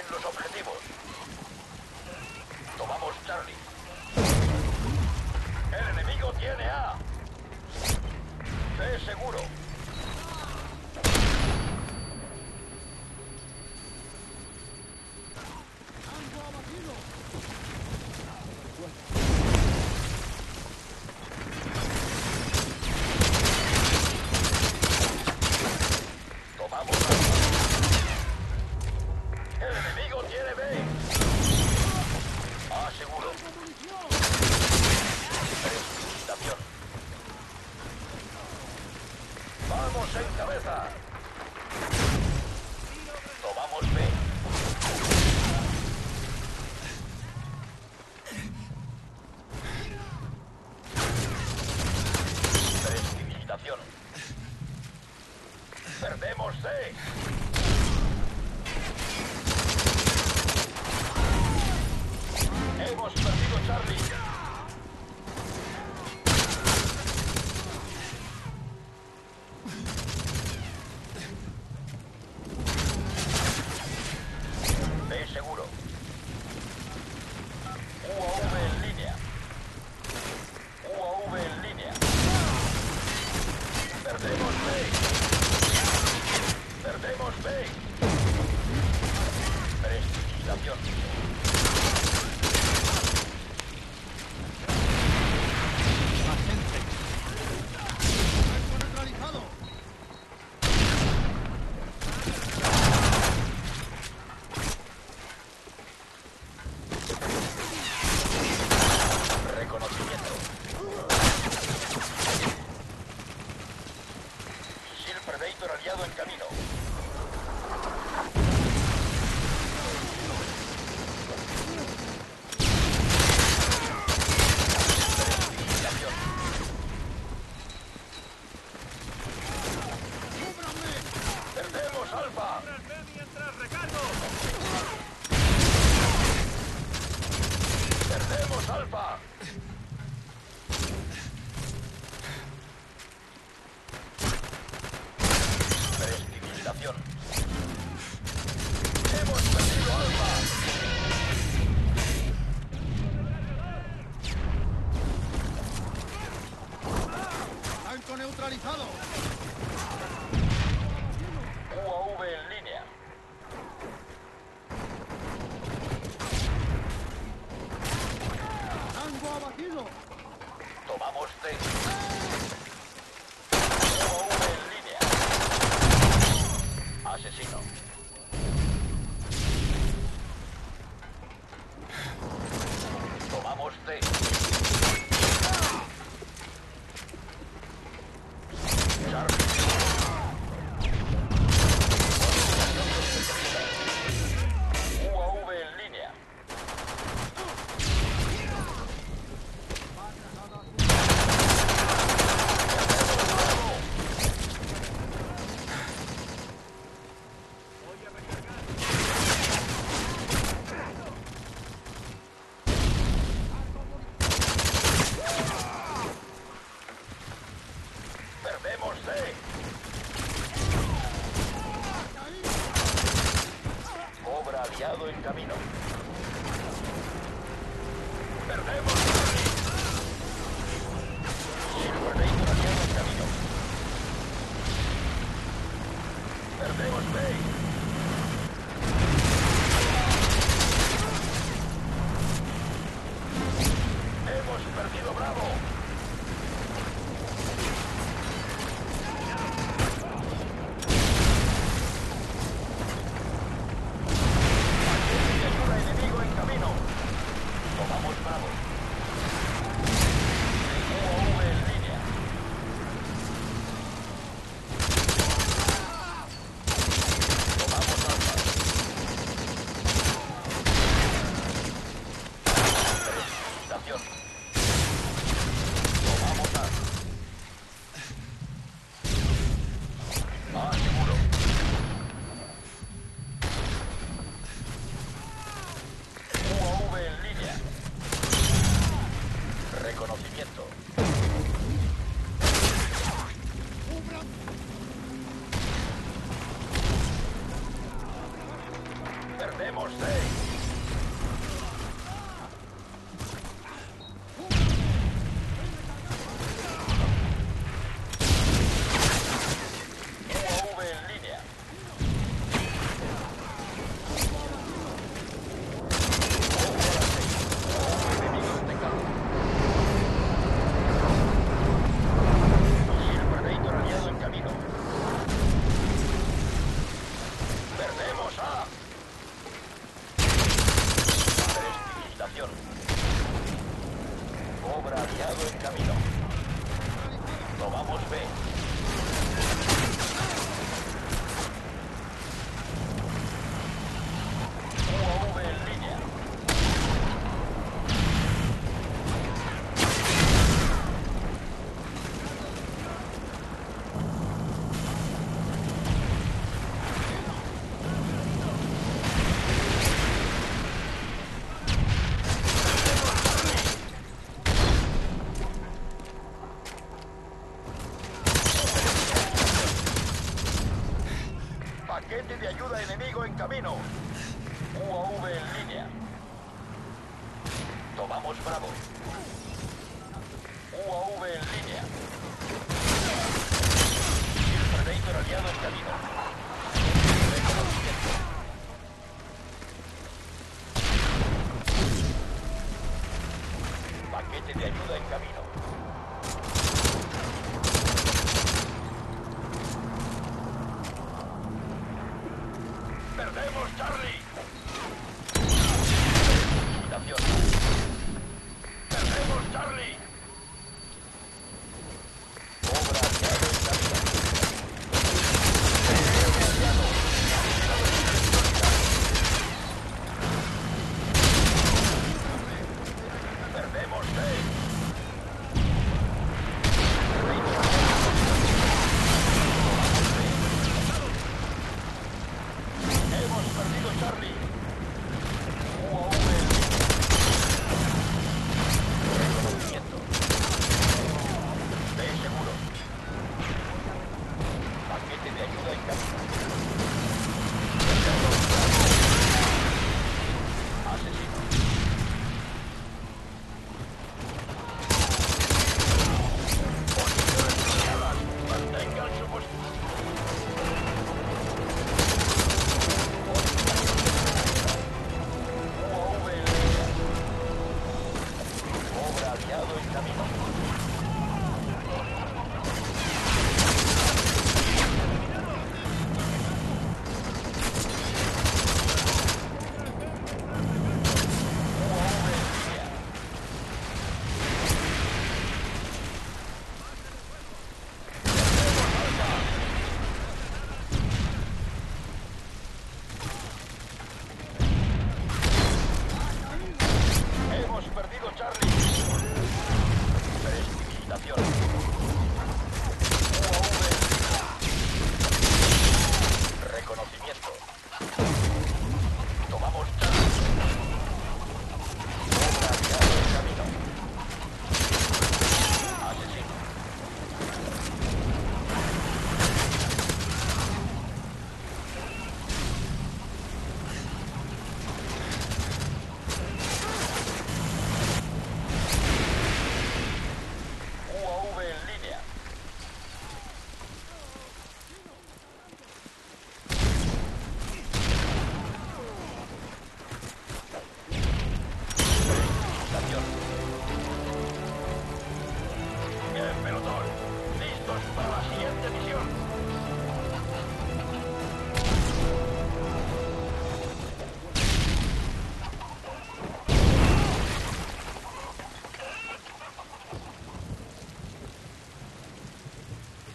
en los objetivos. Tomamos Charlie. El enemigo tiene A. C seguro. Tomamos A. El enemigo tiene B. A seguro. Precipitación. Vamos en cabeza. Tomamos B. Precipitación. Perdemos C. Hemos perdido Charlie. B seguro. UAV en línea. UAV en línea. Perdemos B. Perdemos B. Precipitación. Reconocimiento. Misil Predator aliado en camino. Precipitación. Perdemos Alfa. Perdemos Alfa. Precipitación. Hemos perdido Alfa. ¡Tanco neutralizado! UAV en línea. ¡Tango abatido! Tomamos C. UAV en línea. Asesino. Tomamos C. Charlie. UAV en línea. Perdemos C. Cobra aliado en camino. Perdemos Charlie. Silver Predator aliado en camino. Perdemos B. Hemos perdido Bravo. Ayuda en Perdemos C. UAV en línea. Enemigo detectado. Y el Predator aliado en camino. Perdemos A. Descivilización. Cobra aliado en camino. Tomamos B. UAV en línea. Paquete de ayuda enemigo en camino. UAV en línea. Tomamos Bravo. UAV en línea.